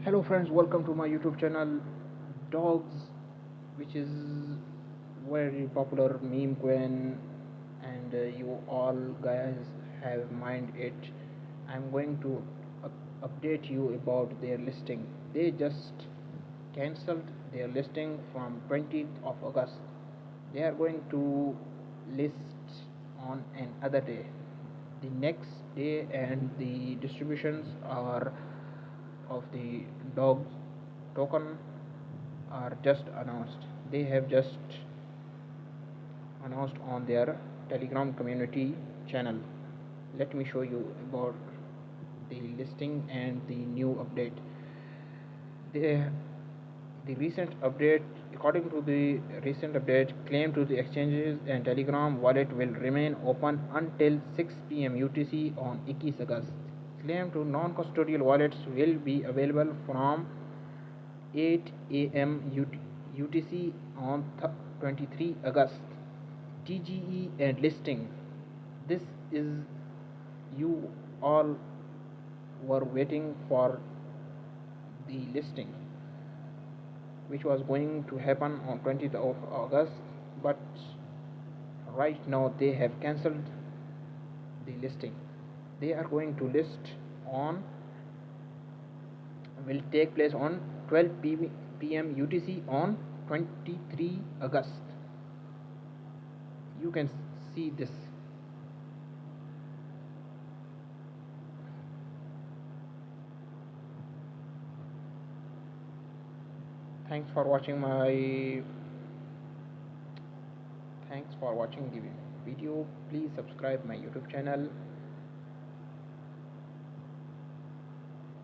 Hello friends, welcome to my YouTube channel Dogs, which is very popular meme queen, and you all guys have mind it. I'm going to update you about their listing. They just cancelled their listing from 20th of August. They are going to list on another day, the next day, and the distributions are of the dog token are just announced. They have just announced on their Telegram community channel. Let me show you about the listing and the new update. They, the recent update, according to the recent update, claim to the exchanges and Telegram wallet will remain open until 6 p.m. UTC on 21 August. Claim to non-custodial wallets will be available from 8 a.m. UTC on 23 August. TGE and listing. This is you all were waiting for the listing, which was going to happen on 20th of August, but right now they have cancelled the listing. They are going to list on will take place on 12 p.m. UTC on 23 August. You can see this. Thanks for watching the video. Please subscribe my YouTube channel.